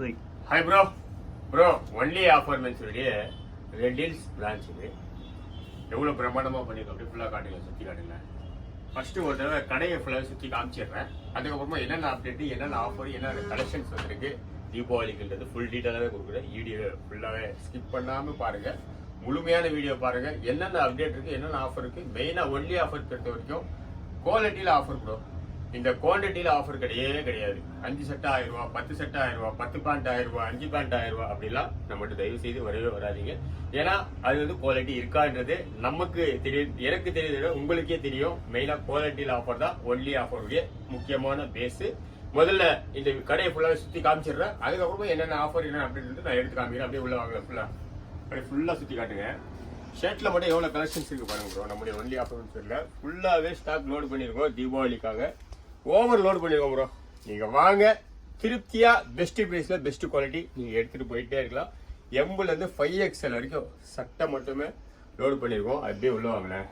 Hi bro, only offer மென்ஸுடைய Red Hills branch இது எவ்வளோ பிரமாண்டமாக பண்ணியிருக்கோம் அப்படி ஃபுல்லாக காட்டுங்க, சுற்றி காட்டுங்க. ஃபஸ்ட்டு ஒரு தடவை கடையை ஃபுல்லாக சுற்றி காமிச்சிடுறேன். அதுக்கப்புறமா என்னென்ன அப்டேட்டு, என்னென்ன ஆஃபர், என்னென்ன கலெக்ஷன்ஸ் வந்துருக்கு தீபாவளிக்குன்றது ஃபுல் டீட்டெயிலாகவே கொடுக்குறேன். வீடியோ ஃபுல்லாகவே ஸ்கிப் பண்ணாமல் பாருங்கள், முழுமையான வீடியோ பாருங்கள். என்னென்ன அப்டேட் இருக்குது, என்னென்ன ஆஃபர் இருக்குது, மெயினாக ஒன்லி ஆஃபர் பொறுத்த வரைக்கும் குவாலிட்டியில் ஆஃபர் ப்ரோ. இந்த குவான்டிட்டியில் ஆஃபர் கிடையாது. 5 செட் 1000 ரூபா, 10 செட் 1000 ரூபா, 10 பேண்ட் 1000 ரூபா, 5 பேண்ட் 1000 ரூபா அப்படிலாம் நம்மகிட்ட தயவு செய்து வரவே வராதிங்க. ஏன்னா அது வந்து குவாலிட்டி இருக்கான்றது நமக்கு தெரியும், எனக்கு தெரியுது, உங்களுக்கே தெரியும். மெயினாக குவாலிட்டியில் ஆஃபர் தான் ஒன்லி ஆஃபருடைய முக்கியமான பேஸு. முதல்ல இந்த கடையை ஃபுல்லாக சுற்றி காமிச்சிடுறேன். அதுக்கப்புறமா என்னென்ன ஆஃபர் என்ன அப்படின்றது நான் எடுத்து காமிக்கிறேன். அப்படியே உள்ள வாங்க, ஃபுல்லாக சுற்றி காட்டுங்க. ஷர்ட்டில் மட்டும் எவ்வளோ கலெக்ஷன்ஸ் இருக்குது பாருங்க ப்ரோ. நம்முடைய ஒன்லி ஆஃபர்னு சொல்லல, ஃபுல்லாகவே ஸ்டாக் லோடு பண்ணியிருக்கோம். தீபாவளிக்காக ஓவர் லோடு பண்ணியிருக்கோம் ப்ரோ. நீங்கள் வாங்க, திருப்தியாக பெஸ்ட்டு ப்ரைஸில் பெஸ்ட்டு குவாலிட்டி நீங்கள் எடுத்துகிட்டு போயிட்டே இருக்கலாம். எம்புலேருந்து 5XL வரைக்கும் சட்டை மட்டுமே லோடு பண்ணியிருக்கோம். அப்படியே உள்ள வாங்கினேன்.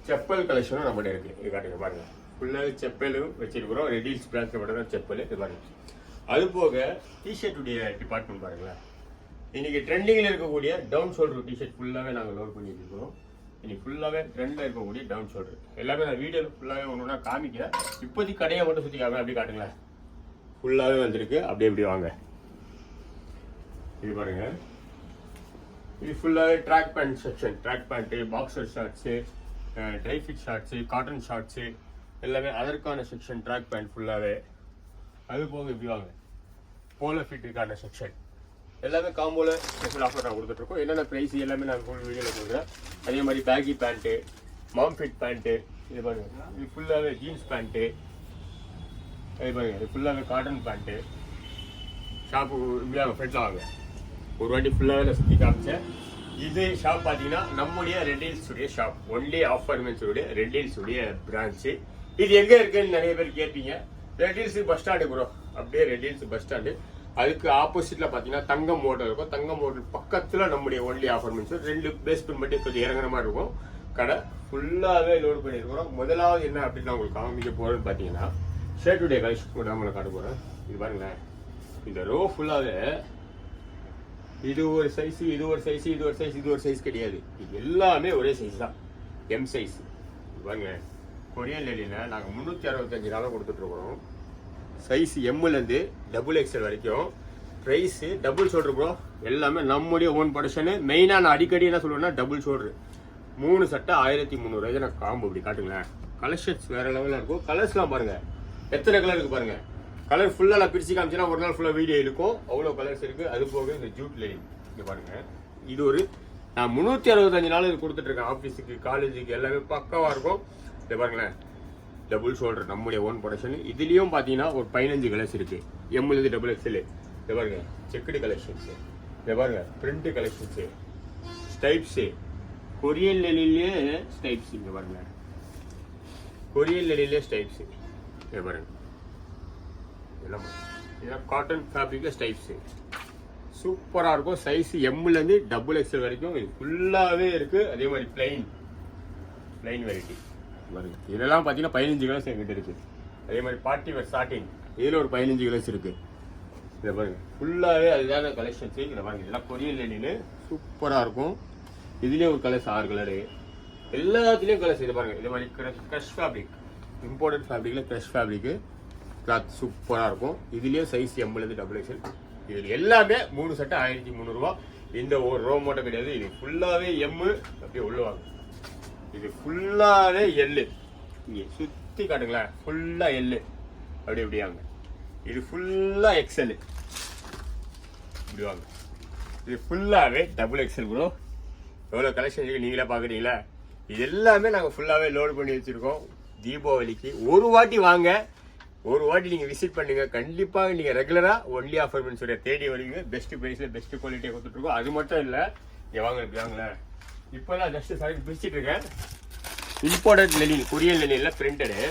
செப்பல் கலெக்ஷனும் நம்மகிட்ட இருக்குது. இது காட்டுங்க பாருங்கள், ஃபுல்லாக செப்பலும் வச்சுருக்கிறோம். ரெட் ஹில்ஸ் பிரான்ச்சில் மட்டும் தான் செப்பல். இது பாருங்கள். அது போக டிஷர்ட்டுடைய டிபார்ட்மெண்ட் பாருங்களேன். இன்னைக்கு ட்ரெண்டிங்கில் இருக்கக்கூடிய டவுன் ஷோல்டர் டிஷர்ட் ஃபுல்லாகவே நாங்கள் லோட் பண்ணிட்டு இருக்கோம். இன்னைக்கு ஃபுல்லாகவே ட்ரெண்டில் இருக்கக்கூடிய டவுன் ஷோல்டர் எல்லாமே நான் வீடியோவில் ஃபுல்லாகவே ஒன்று ஒன்றா காமிக்கிறேன். இப்போதைக்கு கடையை மட்டும் சுற்றி காமி அப்படி காட்டுங்களேன். ஃபுல்லாகவே வந்திருக்கு. அப்படியே எப்படி வாங்க. இது பாருங்க, இது ஃபுல்லாகவே track pant section. Track pant, boxer shorts, dry fit shorts, cotton shorts எல்லாமே அதற்கான செக்ஷன். ட்ராக் பேண்ட் ஃபுல்லாகவே. அது போக இப்படி வாங்க, போலோ ஃபிட்டுக்கான செக்ஷன் எல்லாமே காம்போல ஸ்பெஷல் ஆஃபர் நான் கொடுத்துட்ருக்கோம். என்னென்ன ப்ரைஸ் எல்லாமே நான் ஃபுல் வீடியோவில் கொடுக்குறேன். அதே மாதிரி பேக்கி பேண்ட்டு, மாம் ஃபிட் பேண்ட்டு, இது பாருங்க, இது ஃபுல்லாகவே ஜீன்ஸ் பேண்ட்டு, இது பாருங்க, இது ஃபுல்லாகவே காட்டன் பேண்ட்டு. ஷாப்பு இப்படியாக ஃப்ரெண்ட்ஸாக வாங்க. ஒரு வாட்டி ஃபுல்லாகவே நான் சுற்றி காமிச்சேன். இது ஷாப் பார்த்தீங்கன்னா நம்முடைய ரெட் ஹில்ஸுடைய ஷாப், ஒன்லி ஆஃபர் மென்ஸுடைய ரெட் ஹில்ஸுடைய பிரான்ச்சு. இது எங்கே இருக்குன்னு நிறைய பேர் கேட்பீங்க. Red Hills bus stand bro. அப்படியே ரெட் ஹில்ஸ் பஸ் ஸ்டாண்டு, அதுக்கு ஆப்போசிட்ல பாத்தீங்கன்னா தங்கம் ஹோட்டல் இருக்கும். தங்கம் ஹோட்டல் பக்கத்துல நம்முடைய ஒன்லி ஆஃபர் மீன்ஸ் 2 பேஸ்மெண்ட் மட்டும் கொஞ்சம் இறங்குற மாதிரி இருக்கும். கடை ஃபுல்லாவே லோட் பண்ணிருக்கிறோம். முதலாவது என்ன அப்படின்னு உங்களுக்கு காமிக்க போறேன்னு பாத்தீங்கன்னா ஷர்ட்டுடைய கலெக்ஷன் கூட நம்மளை காட்ட போறேன். இது பாருங்களேன், இந்த ரோ ஃபுல்லாவே இது ஒரு சைஸ், இது ஒரு சைஸ், இது ஒரு சைஸ், இது ஒரு சைஸ் கிடையாது. இது எல்லாமே ஒரே சைஸ் தான், எம் சைஸ். பாருங்க, கொரியன் லேடியில நாங்கள் 365 நாளாக கொடுத்துட்டு இருக்கிறோம். சைஸ் எம்லேருந்து XXL வரைக்கும். Price double shoulder bro. எல்லாமே நம்முடைய ஓன் ப்ரொடக்ஷனு. மெயினாக நான் அடிக்கடி என்ன சொல்லுவேன்னா டபுள் ஷோல்டர் 3 சட்டை 1300 நான் காம்போ. அப்படி காட்டுங்களேன். கலெக்ஷன்ஸ் வேறு லெவலில் இருக்கும். கலர்ஸ்லாம் பாருங்கள், எத்தனை கலர் இருக்குது பாருங்கள். கலர் ஃபுல்லாக நான் பிரித்து காமிச்சேன்னா ஒரு நாள் ஃபுல்லாக வீடியோ இருக்கும். அவ்வளோ கலர்ஸ் இருக்குது. அது போக இந்த ஜூட் லைன் இங்கே பாருங்கள். இது ஒரு நான் 365 நாள் இது கொடுத்துட்ருக்கேன். ஆஃபீஸுக்கு, காலேஜுக்கு எல்லாமே பக்காவாக இருக்கும். இதை பாருங்களேன், டபுள் ஷோல்டர் நம்முடைய ஓன் ப்ரொடக்ஷன். இதுலேயும் பார்த்தீங்கன்னா ஒரு 15 கலர்ஸ் இருக்குது. எம்லேருந்து XXL. இதை பாருங்க, செக்குடு கலெக்ஷன்ஸு, இதை பாருங்க, பிரிண்ட் கலெக்ஷன்ஸு, ஸ்டைப்ஸு, கொரியன் லெனிலே ஸ்டைப்ஸ். இங்கே பாருங்க, கொரியன் லெனிலே ஸ்டைப்ஸு. இதை பாருங்க, இதெல்லாம் இதெல்லாம் காட்டன் ஃபேப்ரிக்கில் ஸ்டைப்ஸு சூப்பராக இருக்கும். சைஸ் எம்லேருந்து XXL வரைக்கும் இது ஃபுல்லாகவே இருக்குது. அதே மாதிரி பிளைன் வெரைட்டி பாருங்க. இதெல்லாம் பார்த்தீங்கன்னா 15 கலர்ஸ் எங்கிட்ட இருக்குது. அதே மாதிரி பார்ட்டி வேர் சாட்டின், இதில் ஒரு 15 கலர்ஸ் இருக்குது. இதை பாருங்க, ஃபுல்லாகவே அதுதான கலெக்ஷன்ஸு. இதை பாருங்க, இதெல்லாம் கொரியன் லைனின்னு சூப்பராக இருக்கும். இதுலேயே ஒரு கலர்ஸ் 6 கலரு, எல்லாத்துலேயும் கலர்ஸ். இதை பாருங்க, இது மாதிரி க்ரஷ் ஃபேப்ரிக், இம்போர்ட்டட் ஃபேப்ரிக்கில் க்ரஷ் ஃபேப்ரிக்கு கிளாத் சூப்பராக இருக்கும். இதுலேயே சைஸ் எம்லேருந்து XXL. இது எல்லாமே 3 சட்டை 1300 ரூபா. இந்த ஒரு ரோ மட்டும் கிடையாது. இது ஃபுல்லாகவே எம்மு. அப்படியே உள்ளவாங்க, இது ஃபுல்லாகவே எல்லு. இங்கே சுற்றி காட்டுங்களேன், ஃபுல்லாக எல்லு. அப்படி எப்படியாங்க, இது ஃபுல்லாக XL. இப்படி வாங்க, இது ஃபுல்லாகவே XXL ப்ரோ. எவ்வளோ கலெக்ஷன் இருக்குது நீங்களே பார்க்குறீங்களா? இது எல்லாமே நாங்கள் ஃபுல்லாகவே லோடு பண்ணி வச்சுருக்கோம். தீபாவளிக்கு ஒரு வாட்டி வாங்க, ஒரு வாட்டி நீங்கள் விசிட் பண்ணுங்க. கண்டிப்பாக நீங்கள் ரெகுலராக ஒன்லி ஆஃபர் மென்ஸோட தேடி வருவீங்க. பெஸ்ட் ப்ரைஸில் பெஸ்ட் குவாலிட்டியை கொடுத்துட்ருக்கோம். அது மட்டும் இல்லை, இங்கே வாங்க, இப்படி வாங்களேன். இப்போ தான் ஜஸ்ட் சைடு பிரிச்சுட்டு இருக்கேன். இம்போர்ட்டட் லெனின், கொரியன் லெனினில் பிரிண்டடு.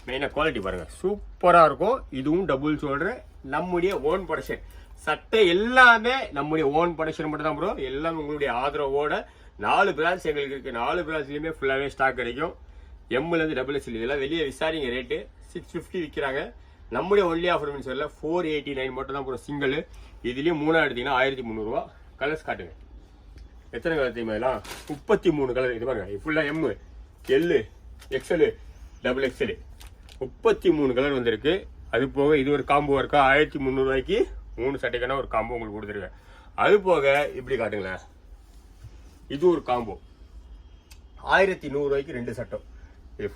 மெயினாக குவாலிட்டி பாருங்கள், சூப்பராக இருக்கும். இதுவும் டபுள் ஷோல்டர், நம்முடைய ஓன் ப்ரொடக்ஷன். சட்டை எல்லாமே நம்முடைய ஓன் ப்ரொடக்ஷன் மட்டும் தான் ப்ரோ. எல்லாமே உங்களுடைய ஆதரவோட 4 பிரான்ச் எங்களுக்கு இருக்குது. 4 பிரான்ச்லேயுமே ஃபுல்லாகவே ஸ்டாக் கிடைக்கும். எம்லேருந்து XXL. இதெல்லாம் வெளியே விசாரிங்க. ரேட்டு 650 விற்கிறாங்க. நம்முடைய ஒன்லி ஆஃபர் மீன்ஸ் வரல 489 மட்டும் தான் ப்ரோ சிங்கிள். இதுலேயும் 3 எடுத்தீங்கன்னா 1300 கலர்ஸ் காட்டுங்க. எத்தனை கலர் தெரியுமா இதெல்லாம்? 33 கலர். இது பாருங்க ஃபுல்லாக M L XL double XL 33 colour வந்திருக்கு. அது போக இது ஒரு காம்போ இருக்கா 1300 3 சட்டைக்கான ஒரு காம்போ உங்களுக்கு கொடுத்துருக்கேன். அது போக இப்படி காட்டுங்களேன், இது ஒரு காம்போ 1100 2 சட்டம். இது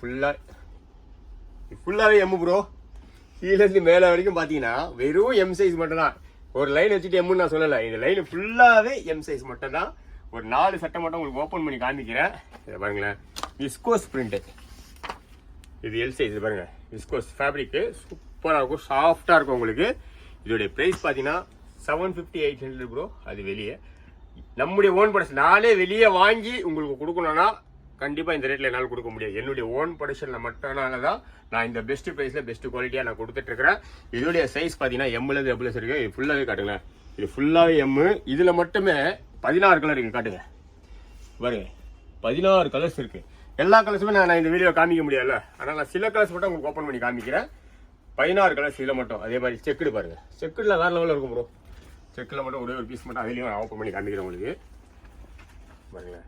ஃபுல்லாகவே எம் ப்ரோ. கீழேருந்து மேலே வரைக்கும் பார்த்தீங்கன்னா வெறும் எம் சைஸ் மட்டும் தான். ஒரு லைன் வச்சுட்டு எம்முன்னு நான் சொல்லலை, இந்த லைன் ஃபுல்லாகவே எம் சைஸ் மட்டும் தான். ஒரு 4 சட்டை மட்டும் உங்களுக்கு ஓப்பன் பண்ணி காமிக்கிறேன். இதை பாருங்களேன், விஸ்கோஸ் பிரிண்ட்டு. இது எல் சைஸ். இது பாருங்க விஸ்கோஸ் ஃபேப்ரிக்கு சூப்பராக இருக்கும், சாஃப்டாக இருக்கும் உங்களுக்கு. இதோடைய ப்ரைஸ் பார்த்தீங்கன்னா 750 800 ப்ரோ. அது வெளியே நம்முடைய ஓன் ப்ரொடக்ஷன். நானே வெளியே வாங்கி உங்களுக்கு கொடுக்கணும்னா கண்டிப்பாக இந்த ரேட்டில் என்னால் கொடுக்க முடியாது. என்னுடைய ஓன் ப்ரொடக்ஷனில் மட்டும்னால தான் நான் இந்த பெஸ்ட் ப்ரைஸில் பெஸ்ட் குவாலிட்டியாக நான் கொடுத்துட்ருக்கிறேன். இதோடைய சைஸ் பார்த்தீங்கன்னா எம்லேருந்து டபுள் இருக்கு. இது ஃபுல்லாகவே காட்டுங்களேன், இது ஃபுல்லாகவே எம்மு. இதில் மட்டுமே 16 கலர் இங்கே காட்டுங்க பாருங்க, 16 கலர்ஸ் இருக்குது. எல்லா கலர்ஸுமே நான் இந்த வீடியோ காமிக்க முடியாதுல்ல, ஆனால் நான் சில கலர்ஸ் மட்டும் உங்களுக்கு ஓப்பன் பண்ணி காமிக்கிறேன். 16 கலர்ஸ் இதில் மட்டும். அதே மாதிரி செக்குடு பாருங்க, செக்குடில் வேறு லெவலில் இருக்கும் ப்ரோ. செக்கில் மட்டும் ஒரே ஒரு பீஸ் மட்டும் அதுலேயும் நான் ஓப்பன் பண்ணி காமிக்கிறேன் உங்களுக்கு பாருங்களேன்.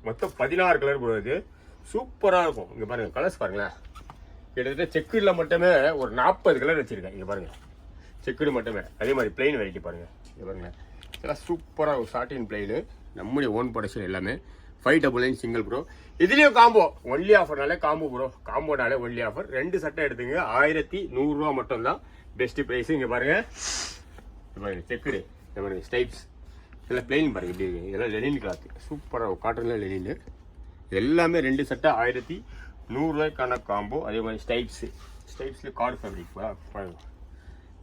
மொத்தம் 16 கலர் ப்ரோ. இது சூப்பராக இருக்கும். இங்கே பாருங்கள் கலர்ஸ் பாருங்களேன். கிட்டத்தட்ட செக்குடில் மட்டுமே ஒரு 40 கலர் வச்சுருக்கேன். இங்கே பாருங்கள் செக்குடு மட்டுமே. அதே மாதிரி பிளெயின் வெரைட்டி பாருங்கள். இங்கே பாருங்கள் இதெல்லாம் சூப்பராக இருக்கும். சாட்டின் பிளெயின் நம்முடைய ஓன் ப்ரொடக்ஷன் எல்லாமே 599 சிங்கிள் ப்ரோ. இதுலேயும் காம்போ ஒன்லி ஆஃபர்னாலே காம்போ ப்ரோ. காம்போனாலே ஒன்லி ஆஃபர். 2 சட்டை எடுத்துங்க 1100 மட்டும்தான் பெஸ்ட் ப்ரைஸ். இங்கே பாருங்கள் செக்குடு, இந்த மாதிரி ஸ்டைப்ஸ் இதெல்லாம் பிளெயின் பாருங்க இப்படி இருக்கு. இதெல்லாம் லெனின் கிளாத் சூப்பராக காட்டனில் லெனின். எல்லாமே 2 சட்டை 1100 காம்போ. அதே மாதிரி ஸ்டைப்ஸில் கார்டு ஃபேப்ரிக் பாருங்க.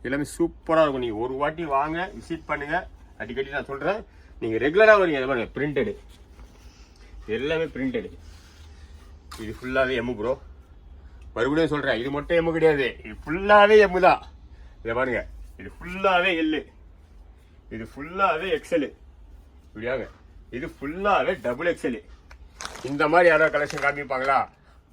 எல்லாமே சூப்பராக இருக்கும். நீங்கள் ஒரு வாட்டி வாங்க, விசிட் பண்ணுங்கள். அடிக்கடி நான் சொல்கிறேன், நீங்கள் ரெகுலராக வரீங்க. அதை பாருங்க பிரிண்டடு, எல்லாமே பிரிண்டடு. இது ஃபுல்லாகவே எம்மு ப்ரோ. மறுபடியும் சொல்கிறேன், இது மட்டும் எம்மு கிடையாது, இது ஃபுல்லாகவே எம்மு தான். இதை பாருங்க, இது ஃபுல்லாகவே எல்லு, இது ஃபுல்லாகவே எக்ஸலு. இப்படியாங்க இது ஃபுல்லாகவே டபுள் எக்ஸலு. இந்த மாதிரி யாராவது கலெக்ஷன் காமிப்பாங்களா?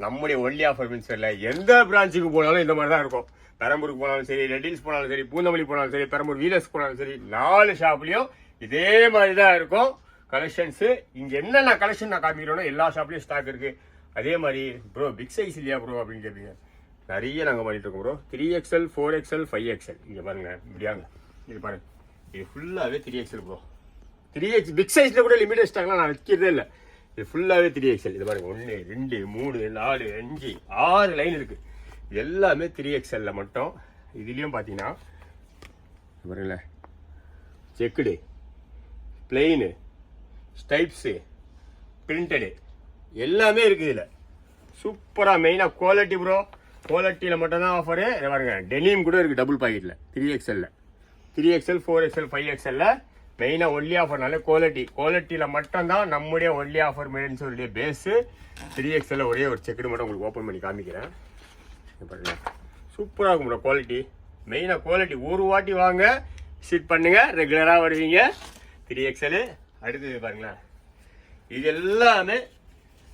நம்முடைய ஒன்லி ஆஃபர் மீன்ஸில் எந்த பிரான்ச்சுக்கு போனாலும் இந்த மாதிரி தான் இருக்கும். பெரம்பூருக்கு போனாலும் சரி, ரெட்டில்ஸ் போனாலும் சரி, பூந்தமல்லி போனாலும் சரி, பெரம்பூர் வீலர்ஸ் போனாலும் சரி, 4 ஷாப்லேயும் இதே மாதிரி தான் இருக்கும் கலெக்ஷன்ஸு. இங்கே என்னென்ன கலெக்ஷன் நான் காமிக்கிறோன்னா எல்லா ஷாப்லேயும் ஸ்டாக் இருக்குது. அதே மாதிரி ப்ரோ பிக் சைஸ் இல்லையா ப்ரோ அப்படின்னு கேட்பீங்க. நிறைய நாங்கள் பண்ணிட்டு இருக்கோம் ப்ரோ. 3XL 4XL 5XL. இங்கே பாருங்க இப்படியாங்க, இது பாருங்க இது ஃபுல்லாகவே 3XL ப்ரோ. 3X பிக் சைஸில் கூட லிமிடெட் ஸ்டாக்லாம் நான் வைக்கிறதே இல்லை. இது ஃபுல்லாகவே 3XL. இது பாருங்க 1 2 3 4 5 6 லைன் இருக்குது. எல்லாமே 3XL மட்டும். இதுலேயும் பார்த்தீங்கன்னா பாருங்களேன் செக்குடு, பிளெயின், ஸ்டைப்ஸு, பிரிண்டடு எல்லாமே இருக்குது இதில். சூப்பராக மெயினாக குவாலிட்டி ப்ரோ. குவாலிட்டியில் மட்டும்தான் ஆஃபரு. இதை பாருங்க டெனிம் கூட இருக்குது டபுள் பாக்கெட்டில் 3XL 3XL 4XL 5XL மெயினாக ஒன்லி ஆஃபர்னால குவாலிட்டியில் மட்டும்தான் நம்முடைய ஒன்லி ஆஃபர் மெயின்ஸுடைய பேஸு. 3XL ஒரே ஒரு செக்குடு மட்டும் உங்களுக்கு ஓப்பன் பண்ணி காமிக்கிறேன் பாருங்க. சூப்பராக இருக்கும் ப்ரோ குவாலிட்டி. மெயினாக குவாலிட்டி ஒரு வாட்டி வாங்க, விசிட் பண்ணுங்க, ரெகுலராக வருவீங்க. 3XL. அடுத்தது பாருங்களேன், இது எல்லாமே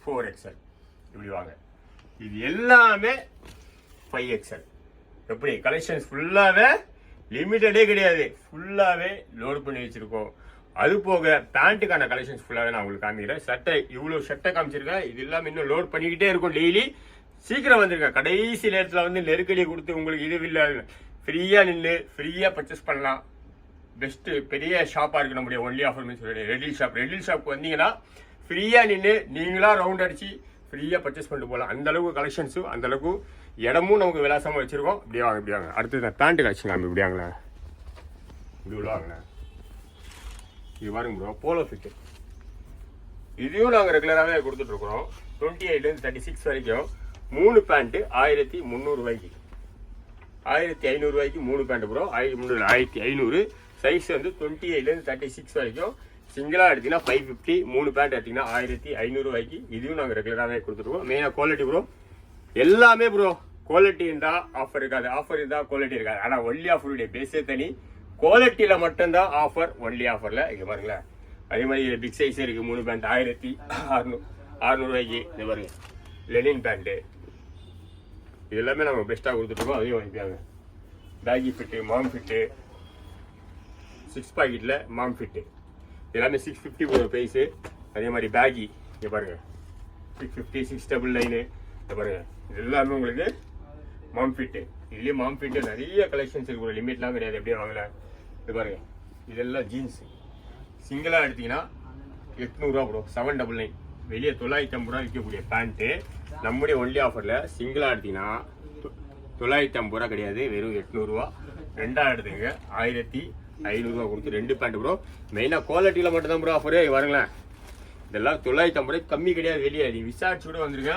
4XL. இப்படி வாங்க, இது எல்லாமே 5XL. எப்படி கலெக்ஷன்ஸ் ஃபுல்லாகவே லிமிட்டடே கிடையாது, ஃபுல்லாகவே லோட் பண்ணி வச்சுருக்கோம். அது போக பேண்ட்டுக்கான கலெக்ஷன்ஸ் ஃபுல்லாகவே நான் உங்களுக்கு காமிக்கிறேன். சட்டை இவ்வளோ சட்டை காமிச்சிருக்கேன். இது இல்லாமல் இன்னும் லோட் பண்ணிக்கிட்டே இருக்கும் டெய்லி. சீக்கிரம் வந்துருங்க. கடைசி நேரத்தில் வந்து நெருக்கடியை கொடுத்து உங்களுக்கு இது இல்லை, ஃப்ரீயாக நின்று ஃப்ரீயாக பர்ச்சேஸ் பண்ணலாம். பெஸ்ட்டு பெரிய ஷாப்பாக இருக்குது நம்முடைய ஒன்லி ஆஃபர் மீன்ஸ் ரெட்டில் ஷாப். ரெட்டில் ஷாப்புக்கு வந்தீங்கன்னா ஃப்ரீயாக நின்று நீங்களாக ரவுண்ட் அடிச்சு ஃப்ரீயாக பர்ச்சேஸ் பண்ணிட்டு போகலாம். அந்தளவுக்கு கலெக்ஷன்ஸும் அந்தளவுக்கு இடமும் நமக்கு விலாசமாக வச்சுருக்கோம். இப்படி வாங்க இப்படி வாங்க. அடுத்தது நான் பேண்ட்டு கலெக்ஷன் காமி இப்படி வாங்களேன், இப்படி உள்ள வாங்கினேன். இது பாருங்க ப்ரோ போலோ ஃபிட்டு. இதையும் நாங்கள் ரெகுலராகவே கொடுத்துட்ருக்குறோம். 28 36 வரைக்கும் 3 பேண்ட்டு 1300 1500 3 பேண்ட் ப்ரோ. 1500 சைஸ் வந்து 28 36 வரைக்கும். சிங்கிளாக எடுத்தீங்கன்னா 550, 3 பேண்ட் எடுத்தீங்கன்னா 1500. இதுவும் நாங்கள் ரெகுலராகவே கொடுத்துருக்கோம். மெயினாக குவாலிட்டி ப்ரோ. எல்லாமே ப்ரோ குவாலிட்டி இருந்தால் ஆஃபர் இருக்காது, ஆஃபர் இருந்தால் குவாலிட்டி இருக்காது. ஆனால் ஒன்லி ஆஃபருடைய பேஸே தனி. குவாலிட்டியில் மட்டும்தான் ஆஃபர் ஒன்லி ஆஃபரில். இங்கே பாருங்களேன், அதே மாதிரி பிக் சைஸே இருக்குது. 3 பேண்ட் 1600. இந்த பாருங்க லெனின் பேண்ட்டு. இது எல்லாமே நம்ம பெஸ்ட்டாக கொடுத்துட்ருக்கோம். அதையும் வாங்கிப்பாங்க. பேகி ஃபிட்டு, மாம் ஃபிட்டு, 6 பாக்கெட்டில் மாம் ஃபிட்டு எல்லாமே 650 ப்ரைஸு. அதே மாதிரி பேகி இங்கே பாருங்கள் 650, 699 இங்கே பாருங்கள். இது எல்லாமே உங்களுக்கு மாம் ஃபிட்டு. இதுலேயே மாம் ஃபிட்டு நிறைய கலெக்ஷன்ஸ் இருக்கு, லிமிட்லாம் கிடையாது. எப்படியே வாங்கலாம். இது பாருங்கள், இதெல்லாம் ஜீன்ஸு சிங்கிளாக எடுத்திங்கன்னா 800 ப்ரோ, 799. வெளியே 950 விற்கக்கூடிய பேண்ட்டு நம்முடைய ஒன்லி ஆஃபரில் சிங்கிளாக எடுத்திங்கன்னா 950 கிடையாது, வெறும் 800. ரெண்டாக எடுத்துங்க 1500 கொடுத்து 2 பேண்ட் ப்ரோ. மெயினாக குவாலிட்டியில் மட்டும்தான் ப்ரோ ஆஃபரே. பாருங்களேன், இதெல்லாம் 950 கம்மி கிடையாது. வெளியே நீ விசாரிச்சு கூட வந்துருங்க.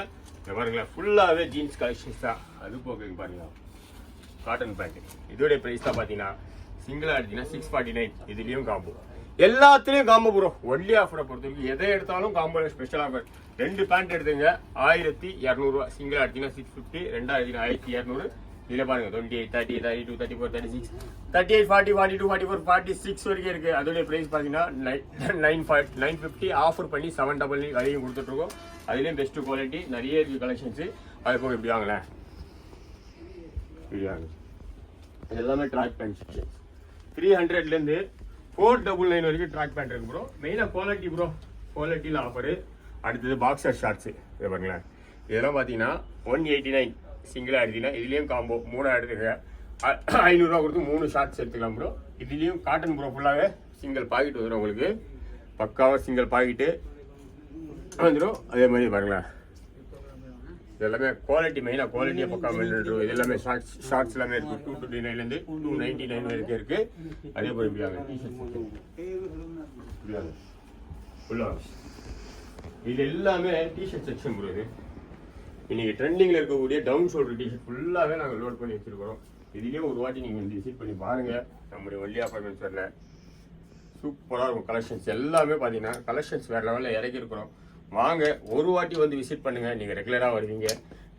பாருங்களேன், ஃபுல்லாகவே ஜீன்ஸ் கலெக்ஷன்ஸ் தான். அது போக பாருங்க காட்டன் பேண்ட். இதோடைய ப்ரைஸ் தான் பார்த்தீங்கன்னா சிங்கிளாக எடுத்தீங்கன்னா 649. இதுலேயும் காம்போ, எல்லாத்துலேயும் காம்போ ப்ரோ. ஒன்லி ஆஃபரை பொறுத்த வரைக்கும் எதை எடுத்தாலும் காம்போ ஸ்பெஷல் ஆஃபர். 2 பேண்ட் எடுத்துங்க 1200. சிங்கிளாக எடுத்தீங்கன்னா 650, ரெண்டாக எடுத்தீங்கன்னா 1200. இதில் பாருங்க 28, 30, 32, 34, 36, 38, 40, 42, 44, 46 வரைக்கும் இருக்குது. அதோடைய ப்ரைஸ் பார்த்தீங்கன்னா 950. ஆஃபர் பண்ணி 799 வரையும் கொடுத்துட்ருக்கோம். அதுலேயும் பெஸ்ட்டு குவாலிட்டி நிறைய இருக்குது கலெக்ஷன்ஸு. அது போக இப்படி வாங்கலேன், இப்படி வாங்க. இது எல்லாமே ட்ராக் பேண்ட் செக்ஷன். 300லேருந்து 499 வரைக்கும் ட்ராக் பேண்ட் இருக்குது ப்ரோ. மெயினாக குவாலிட்டி ப்ரோ, குவாலிட்டியில் ஆஃபரு. அடுத்தது பாக்ஸர் ஷார்ட்ஸு. இதை பாருங்களேன், இதெல்லாம் பார்த்தீங்கன்னா 189 சிங்கிளாக எடுத்தீங்கன்னா இதுலேயும் காம்போ 3 எடுத்துக்க 500 கொடுத்து 3 ஷார்ட்ஸ் எடுத்துக்கலாம் ப்ரோ. இதுலேயும் காட்டன் ப்ரோ ஃபுல்லாகவே சிங்கிள் பாக்கெட் வந்துடும் உங்களுக்கு. பக்காவாக சிங்கிள் பாக்கெட்டு வந்துடும். அதே மாதிரி பாருங்களேன், இது எல்லாமே குவாலிட்டி, மெயினாக குவாலிட்டியாக பக்கா மெயின்டைன். இது எல்லாமே ஷார்ட்ஸ் எல்லாமே இருக்குது. 229லேருந்து 299 வரைக்கும் இருக்குது. அதே போல் இப்படியாங்க டிஷர்ட் ஃபுல்லாக. இது எல்லாமே டிஷர்ட் செக்ஷன் ப்ரோ. இது இன்னைக்கு ட்ரெண்டிங்கில் இருக்கக்கூடிய டவுன் ஷோல்டர் டிஷர்ட் ஃபுல்லாகவே நாங்கள் லோட் பண்ணி வச்சுருக்கிறோம். இதுலேயே ஒரு வாட்டி நீங்கள் வந்து விசிட் பண்ணி பாருங்கள். நம்முடைய ஒன்லி அப்பார்ட்மெண்ட்ஸ் வரல சூப்பராக இருக்கும் கலெக்ஷன்ஸ். எல்லாமே பார்த்தீங்கன்னா கலெக்ஷன்ஸ் வேறு லெவலில் இறக்கிருக்கிறோம். வாங்க, ஒரு வாட்டி வந்து விசிட் பண்ணுங்கள். நீங்கள் ரெகுலராக வருவீங்க.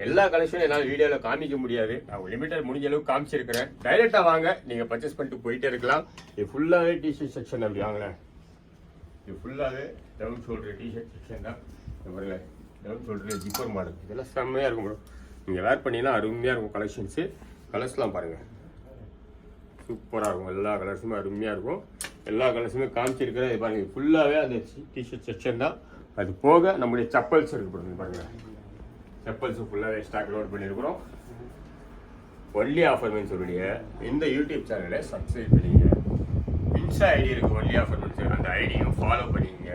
எல்லா கலெக்ஷனும் என்னால் வீடியோவில் காமிக்க முடியாது. நான் லிமிட்டட் முடிஞ்ச அளவுக்கு காமிச்சிருக்கிறேன். டைரெக்டாக வாங்க, நீங்கள் பர்ச்சேஸ் பண்ணிட்டு போயிட்டே இருக்கலாம். இது ஃபுல்லாகவே டிஷர்ட் செக்ஷன். அப்படி வாங்கினேன், இது ஃபுல்லாகவே டவுன் ஷோல்டர் டிஷர்ட் செக்ஷன் தான். வரல டவுன் ஷோல்டர் ஜிப்பர் மாடல். இதெல்லாம் செம்மையாக இருக்கும் ப்ரோ. நீங்கள் வேர் பண்ணிங்கன்னா அருமையாக இருக்கும் கலெக்ஷன்ஸு. கலர்ஸ்லாம் பாருங்கள், சூப்பராக இருக்கும். எல்லா கலர்ஸுமே அருமையாக இருக்கும். எல்லா கலர்ஸுமே காமிச்சிருக்கிறேன். இது பாருங்கள், ஃபுல்லாகவே அந்த டிஷர்ட் செக்ஷன் தான். அது போக நம்முடைய செப்பல்ஸ் இருக்கு பாருங்கள். செப்பல்ஸும் ஃபுல்லாகவே ஸ்டாக் லோட் பண்ணியிருக்கிறோம். ஒன்லி ஆஃபர்மெண்ட்ஸுடைய இந்த யூடியூப் சேனலை சப்ஸ்கிரைப் பண்ணிங்க. இன்ஸ்டா ஐடி இருக்குது ஒன்லி ஆஃபர்மெண்ட்ஸ், அந்த ஐடியும் ஃபாலோ பண்ணிங்க.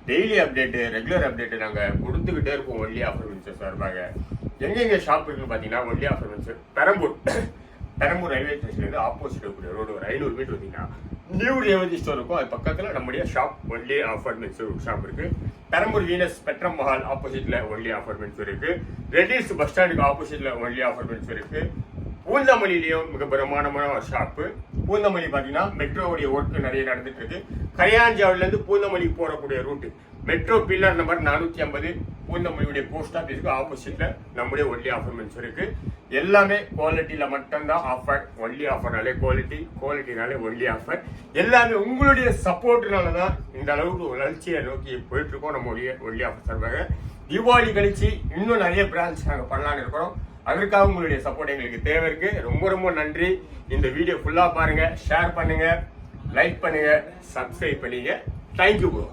டெய்லி அப்டேட்டு, ரெகுலர் அப்டேட்டு நாங்கள் கொடுத்துக்கிட்டே இருப்போம் ஒன்லி ஆஃபர்மெண்ட்ஸ் சார்பாக. எங்கெங்கே ஷாப் இருக்குது பார்த்தீங்கன்னா ஒன்லி ஆஃபர்மெண்ட்ஸ் பெரம்பூர் ரயில்வே ஸ்டேஷன்லேருந்து ஆப்போசிட் இருக்கக்கூடிய ரோடு ஒரு 500 மீட்டர் வந்தீங்கன்னா நியூ ரேவதி ஸ்டோர் இருக்கும். அது பக்கத்தில் நம்முடைய ஷாப் ஒன்லி ஆஃபர்மெண்ட்ஸ் ஷாப் இருக்குது. பெரம்பூர் வீனஸ் ஸ்பெக்ட்ரம் மஹால் ஆப்போசிட்டில் ஒன்லி ஆஃபர்மெண்ட்ஸ் இருக்குது. ரெட்டில்ஸ் பஸ் ஸ்டாண்டுக்கு ஆப்போசிட்டில் ஒன்லி ஆஃபர்மெண்ட்ஸ் இருக்குது. பூந்தமல்லியிலையும் மிக பிரமாண்டமான ஒரு ஷாப்பு. பூந்தமல்லி பார்த்தீங்கன்னா மெட்ரோவுடைய ஒர்க்கு நிறைய நடந்துட்டு இருக்கு. கரையாஞ்சாவிலேருந்து பூந்தமல்லி போகக்கூடிய ரூட்டு மெட்ரோ பில்லர் நம்பர் 450 பூந்தமல்லியுடைய போஸ்ட் ஆஃபீஸுக்கு ஆப்போசிட்டில் நம்முடைய ஒன்லி ஆஃபர்மெண்ட்ஸ் இருக்குது. எல்லாமே குவாலிட்டியில் மட்டும்தான் ஆஃபர். ஒன்லி ஆஃபர்னாலே குவாலிட்டினாலே ஒன்லி ஆஃபர். எல்லாமே உங்களுடைய சப்போர்ட்னால தான் இந்த அளவுக்கு வளர்ச்சியை நோக்கி போயிட்டுருக்கோம். நம்மளுடைய ஒன்லி ஆஃபர் சார்பாக தீபாவளி கழிச்சு இன்னும் நிறைய பிரான்ச் நாங்கள் பண்ணலான்னு இருக்கிறோம். அதற்காக உங்களுடைய சப்போர்ட் எங்களுக்கு தேவை இருக்கு. ரொம்ப ரொம்ப நன்றி. இந்த வீடியோ ஃபுல்லாக பாருங்கள், ஷேர் பண்ணுங்கள், லைக் பண்ணுங்கள், சப்ஸ்கிரைப் பண்ணிங்க. Thank you bro.